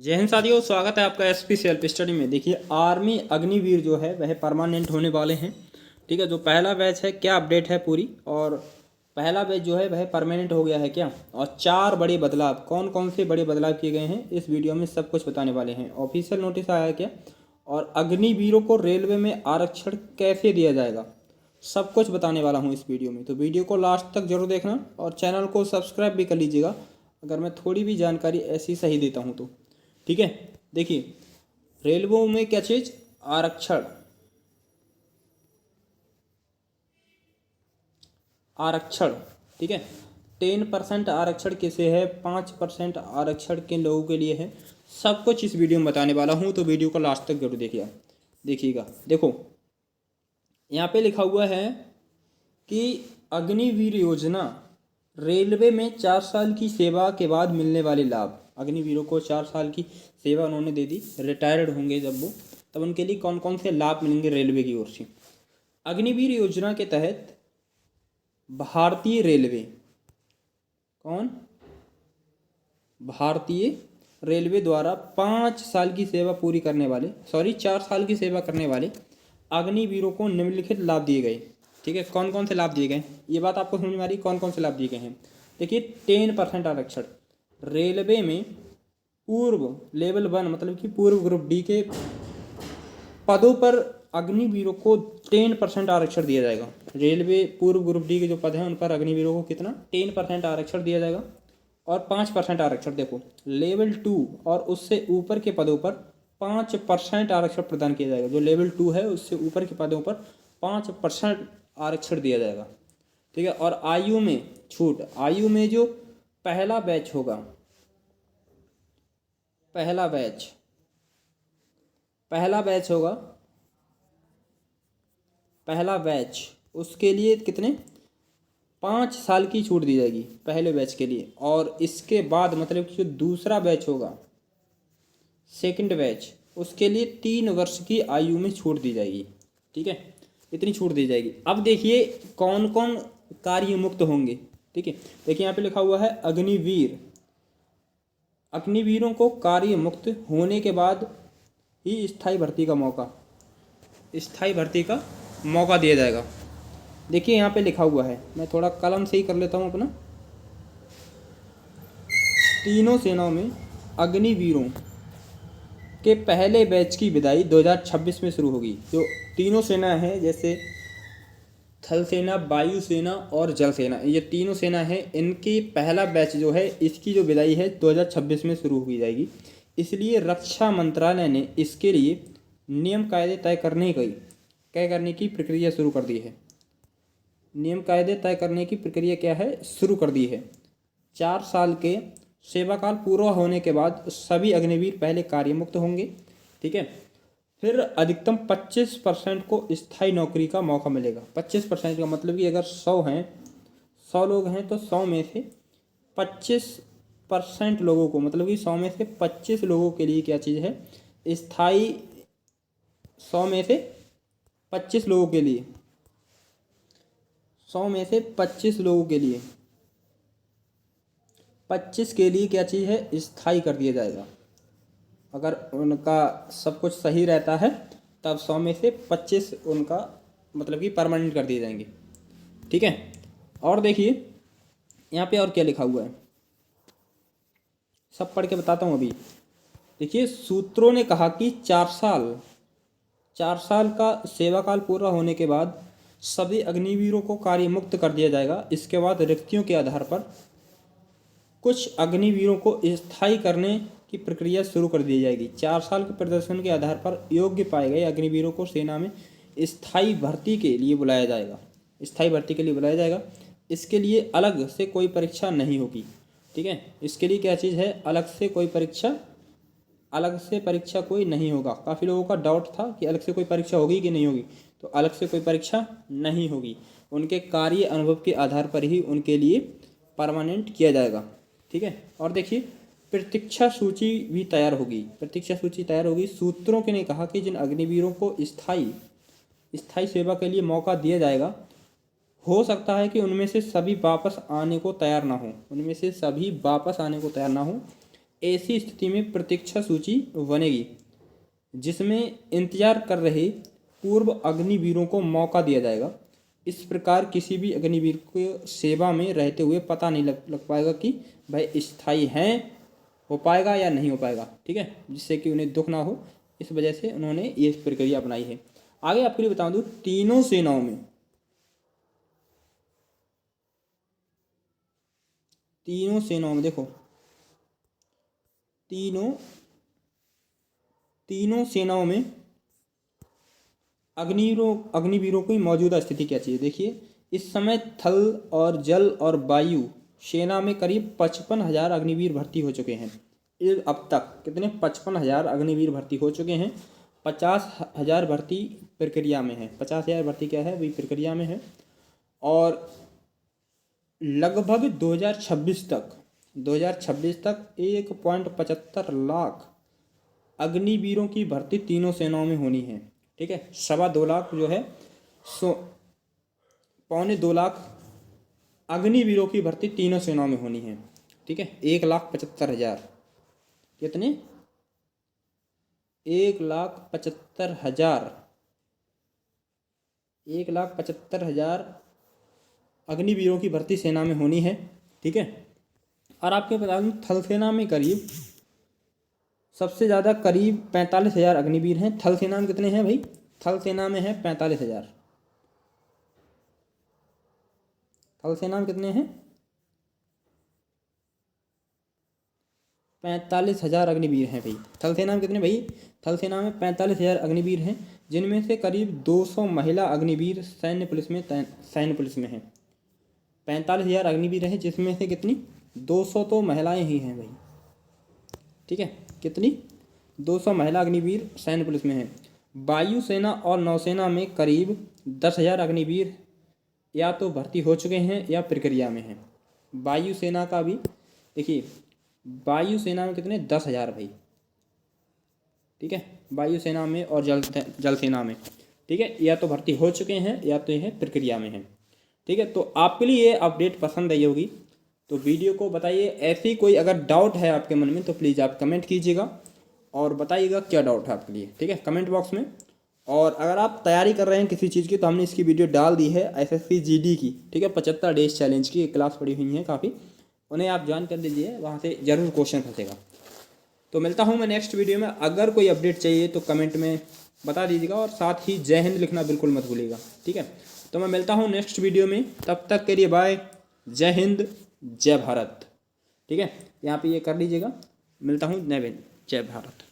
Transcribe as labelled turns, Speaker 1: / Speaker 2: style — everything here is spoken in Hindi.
Speaker 1: जय हिंद साथियों, स्वागत है आपका एसपी सेल्फ स्टडी में। देखिए, आर्मी अग्निवीर जो है वह परमानेंट होने वाले हैं। ठीक है, जो पहला बैच है क्या अपडेट है पूरी, और पहला बैच जो है वह परमानेंट हो गया है क्या, और 4 बड़े बदलाव, कौन कौन से बड़े बदलाव किए गए हैं इस वीडियो में सब कुछ बताने वाले हैं। ऑफिशियल नोटिस आया है क्या, और अग्निवीरों को रेलवे में आरक्षण कैसे दिया जाएगा, सब कुछ बताने वाला हूँ इस वीडियो में। तो वीडियो को लास्ट तक जरूर देखना और चैनल को सब्सक्राइब भी कर लीजिएगा अगर मैं थोड़ी भी जानकारी ऐसी सही देता हूँ तो। ठीक है, देखिए, रेलवे में क्या चीज, आरक्षण। आरक्षण, ठीक है। 10% आरक्षण किसे है, 5% आरक्षण किन लोगों के लिए है, सब कुछ इस वीडियो में बताने वाला हूँ। तो वीडियो को लास्ट तक जरूर देखिएगा। देखो, यहाँ पे लिखा हुआ है कि अग्निवीर योजना, रेलवे में 4 साल की सेवा के बाद मिलने वाले लाभ। अग्निवीरों को 4 साल की सेवा उन्होंने दे दी, रिटायर्ड होंगे जब वो, तब उनके लिए कौन कौन से लाभ मिलेंगे रेलवे की ओर से। अग्निवीर योजना के तहत भारतीय रेलवे, कौन, भारतीय रेलवे द्वारा 5 साल की सेवा पूरी करने वाले, 4 साल की सेवा करने वाले अग्निवीरों को निम्नलिखित लाभ दिए गए। ठीक है, कौन कौन से लाभ दिए गए, ये बात आपको समझ में आ रही, कौन कौन से लाभ दिए गए हैं। देखिए, 10% आरक्षण रेलवे में पूर्व लेवल 1 मतलब कि पूर्व ग्रुप डी के पदों पर अग्निवीरों को 10% आरक्षण दिया जाएगा। रेलवे पूर्व ग्रुप डी के जो पद हैं उन पर अग्निवीरों को कितना, 10% आरक्षण दिया जाएगा। और 5% आरक्षण, देखो, लेवल 2 और उससे ऊपर के पदों पर 5% आरक्षण प्रदान किया जाएगा। जो लेवल 2 है उससे ऊपर के पदों पर 5% आरक्षण दिया जाएगा। ठीक है, और आयु में छूट, आयु में जो पहला बैच होगा, पहला बैच होगा, पहला बैच, उसके लिए कितने, 5 साल की छूट दी जाएगी पहले बैच के लिए। और इसके बाद मतलब कि जो दूसरा बैच होगा, सेकंड बैच, उसके लिए 3 वर्ष की आयु में छूट दी जाएगी। ठीक है, इतनी छूट दी जाएगी। अब देखिए कौन कौन कार्य मुक्त होंगे। ठीक है, देखिए यहाँ पे लिखा हुआ है अग्निवीर, अग्निवीरों को कार्य मुक्त होने के बाद ही स्थायी भर्ती का मौका दिया जाएगा। देखिए यहाँ पे लिखा हुआ है, मैं थोड़ा कलम से ही कर लेता हूँ अपना। तीनों सेनाओं में अग्निवीरों के पहले बैच की विदाई 2026 में शुरू होगी। जो तीनों सेना है, जैसे थल सेना, वायु सेना और जल सेना, ये तीनों सेना है, इनकी पहला बैच जो है इसकी जो विदाई है 2026 में शुरू की जाएगी। इसलिए रक्षा मंत्रालय ने इसके लिए नियम कायदे तय करने की प्रक्रिया शुरू कर दी है। नियम कायदे तय करने की प्रक्रिया क्या है, शुरू कर दी है। 4 साल के सेवाकाल पूरा होने के बाद सभी अग्निवीर पहले कार्यमुक्त होंगे। ठीक है, फिर अधिकतम 25% को स्थायी नौकरी का मौका मिलेगा। 25% का मतलब कि अगर 100 लोग हैं तो 100 में से 25% लोगों को, मतलब कि 100 में से 25 लोगों के लिए क्या चीज़ है, स्थायी, 100 में से 25 लोगों के लिए, 100 में से 25 लोगों के लिए, 25 के लिए क्या चीज़ है, स्थायी कर दिया जाएगा। अगर उनका सब कुछ सही रहता है तब 100 में से 25 उनका मतलब कि परमानेंट कर दिए जाएंगे। ठीक है, और देखिए यहाँ पे और क्या लिखा हुआ है, सब पढ़ के बताता हूँ अभी। देखिए, सूत्रों ने कहा कि 4 साल का सेवाकाल पूरा होने के बाद सभी अग्निवीरों को कार्य मुक्त कर दिया जाएगा। इसके बाद रिक्तियों के आधार पर कुछ अग्निवीरों को स्थायी करने की प्रक्रिया शुरू कर दी जाएगी। 4 साल के प्रदर्शन के आधार पर योग्य पाए गए अग्निवीरों को सेना में स्थायी भर्ती के लिए बुलाया जाएगा। इसके लिए अलग से कोई परीक्षा नहीं होगी। ठीक है, इसके लिए क्या चीज़ है, अलग से परीक्षा कोई नहीं होगा। काफ़ी लोगों का डाउट था कि अलग से कोई परीक्षा होगी कि नहीं होगी, तो अलग से कोई परीक्षा नहीं होगी। उनके कार्य अनुभव के आधार पर ही उनके लिए परमानेंट किया जाएगा। ठीक है, और देखिए प्रतीक्षा सूची भी तैयार होगी। सूत्रों के ने कहा कि जिन अग्निवीरों को स्थायी सेवा के लिए मौका दिया जाएगा, हो सकता है कि उनमें से सभी वापस आने को तैयार ना हो, ऐसी स्थिति में प्रतीक्षा सूची बनेगी जिसमें इंतजार कर रहे पूर्व अग्निवीरों को मौका दिया जाएगा। इस प्रकार किसी भी अग्निवीर को सेवा में रहते हुए पता नहीं लग पाएगा कि भाई स्थायी हैं, हो पाएगा या नहीं हो पाएगा, ठीक है, जिससे कि उन्हें दुख ना हो। इस वजह से उन्होंने ये प्रक्रिया अपनाई है। आगे आपके लिए बता दूं, तीनों सेनाओं में देखो, तीनों सेनाओं में अग्निवीरों की मौजूदा स्थिति क्या चाहिए। देखिए, इस समय थल और जल और वायु सेना में करीब 55,000 अग्निवीर भर्ती हो चुके हैं। अब तक कितने? 55,000 अग्निवीर भर्ती हो चुके हैं। 50,000 भर्ती प्रक्रिया में है। 50,000 भर्ती क्या है, वही प्रक्रिया में है। और लगभग 2026 तक 1.75 लाख अग्निवीरों की भर्ती तीनों सेनाओं में होनी है, ठीक है। 2.25 लाख जो है 2.25 लाख अग्निवीरों की भर्ती तीनों सेनाओं में होनी है, ठीक है। 1,75,000 कितने? 1,75,000 अग्निवीरों की भर्ती सेना में होनी है, ठीक है। और आपके बता दूं, थल सेना में करीब सबसे ज़्यादा करीब 45,000 अग्निवीर हैं। थल सेना में कितने हैं भाई? थल सेना में है 45,000। थल सेना में कितने हैं? 45,000 अग्निवीर हैं भाई। थल सेना में कितने भाई? थल सेना में 45,000 अग्निवीर हैं, जिनमें से करीब 200 महिला अग्निवीर सैन्य पुलिस में हैं। 45,000 अग्निवीर हैं, जिसमें से कितनी? 200 तो महिलाएं ही हैं भाई, ठीक है। कितनी? 200 महिला अग्निवीर सैन्य पुलिस में हैं। वायुसेना और नौसेना में करीब 10,000 अग्निवीर या तो भर्ती हो चुके हैं या प्रक्रिया में हैं। वायुसेना का भी देखिए, वायुसेना में कितने? 10,000 भाई, ठीक है। वायुसेना में और जल सेना में, ठीक है, या तो भर्ती हो चुके हैं या तो यह प्रक्रिया में है, ठीक है। तो आपके लिए ये अपडेट पसंद आई होगी तो वीडियो को बताइए। ऐसी कोई अगर डाउट है आपके मन में तो प्लीज़ आप कमेंट कीजिएगा और बताइएगा क्या डाउट है आपके लिए, ठीक है, कमेंट बॉक्स में। और अगर आप तैयारी कर रहे हैं किसी चीज़ की तो हमने इसकी वीडियो डाल दी है SSC GD की, ठीक है, 75 डेज चैलेंज की क्लास पड़ी हुई है काफ़ी, उन्हें आप ज्वाइन कर लीजिए, वहाँ से ज़रूर क्वेश्चन फंसेगा। तो मिलता हूँ मैं नेक्स्ट वीडियो में। अगर कोई अपडेट चाहिए तो कमेंट में बता दीजिएगा और साथ ही जय हिंद लिखना बिल्कुल मत भूलिएगा, ठीक है। तो मैं मिलता हूँ नेक्स्ट वीडियो में, तब तक के लिए बाय, जय हिंद, जय भारत, ठीक है। यहाँ पे ये कर लीजिएगा। मिलता हूँ, जय भारत।